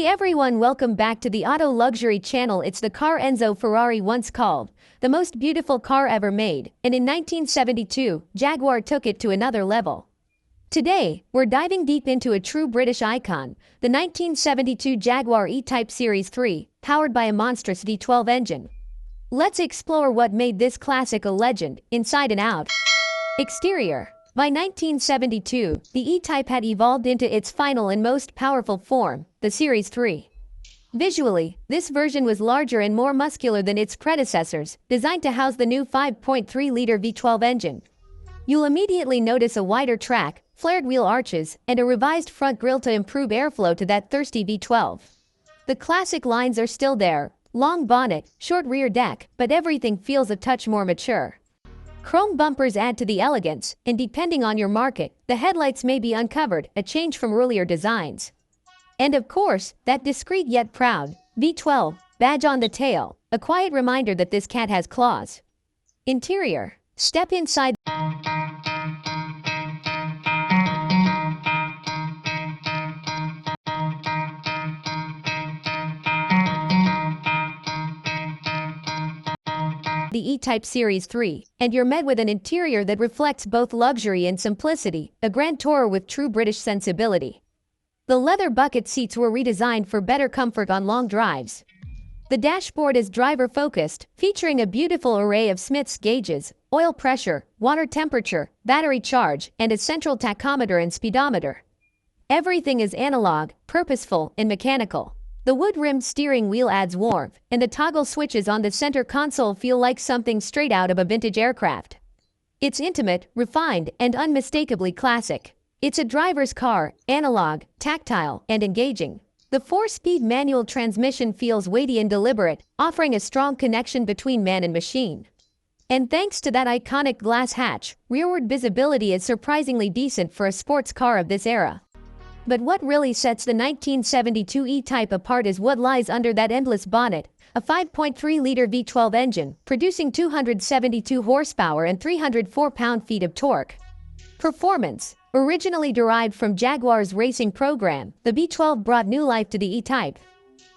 Hey everyone, welcome back to the Auto Luxury channel. It's the car Enzo Ferrari once called the most beautiful car ever made, and in 1972, Jaguar took it to another level. Today, we're diving deep into a true British icon, the 1972 Jaguar E-Type Series 3, powered by a monstrous V12 engine. Let's explore what made this classic a legend, inside and out. Exterior. By 1972, the E-Type had evolved into its final and most powerful form, the Series 3. Visually, this version was larger and more muscular than its predecessors, designed to house the new 5.3-liter V12 engine. You'll immediately notice a wider track, flared wheel arches, and a revised front grille to improve airflow to that thirsty V12. The classic lines are still there: long bonnet, short rear deck, but everything feels a touch more mature. Chrome bumpers add to the elegance, and depending on your market, the headlights may be uncovered, a change from earlier designs. And of course, that discreet yet proud V12 badge on the tail, a quiet reminder that this cat has claws. Interior. Step inside. The E-Type Series 3, and you're met with an interior that reflects both luxury and simplicity, a grand tourer with true British sensibility. The leather bucket seats were redesigned for better comfort on long drives. The dashboard is driver-focused, featuring a beautiful array of Smith's gauges, oil pressure, water temperature, battery charge, and a central tachometer and speedometer. Everything is analog, purposeful, and mechanical. The wood-rimmed steering wheel adds warmth, and the toggle switches on the center console feel like something straight out of a vintage aircraft. It's intimate, refined, and unmistakably classic. It's a driver's car, analog, tactile, and engaging. The 4-speed manual transmission feels weighty and deliberate, offering a strong connection between man and machine. And thanks to that iconic glass hatch, rearward visibility is surprisingly decent for a sports car of this era. But what really sets the 1972 E-Type apart is what lies under that endless bonnet: a 5.3-liter V12 engine, producing 272 horsepower and 304 pound-feet of torque. Performance. Originally derived from Jaguar's racing program, the V12 brought new life to the E-Type.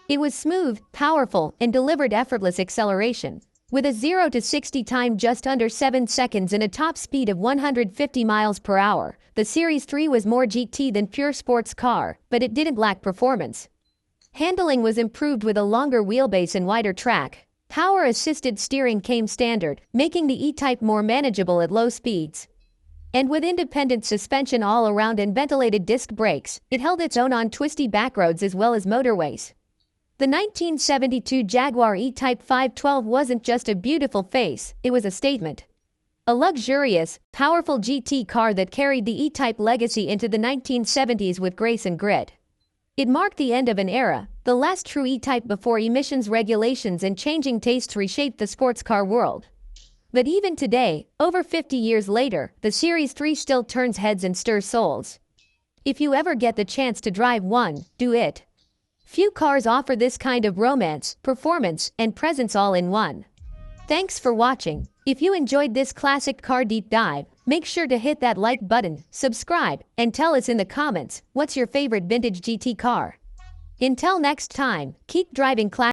It was smooth, powerful, and delivered effortless acceleration. With a 0 to 60 time just under 7 seconds and a top speed of 150 miles per hour, the Series 3 was more GT than pure sports car, but it didn't lack performance. Handling was improved with a longer wheelbase and wider track. Power-assisted steering came standard, making the E-Type more manageable at low speeds. And with independent suspension all around and ventilated disc brakes, it held its own on twisty backroads as well as motorways. The 1972 Jaguar E-Type V12 wasn't just a beautiful face, it was a statement. A luxurious, powerful GT car that carried the E-Type legacy into the 1970s with grace and grit. It marked the end of an era, the last true E-Type before emissions regulations and changing tastes reshaped the sports car world. But even today, over 50 years later, the Series 3 still turns heads and stirs souls. If you ever get the chance to drive one, do it. Few cars offer this kind of romance, performance, and presence all in one. Thanks for watching. If you enjoyed this classic car deep dive, make sure to hit that like button, subscribe, and tell us in the comments what's your favorite vintage GT car. Until next time, keep driving classic.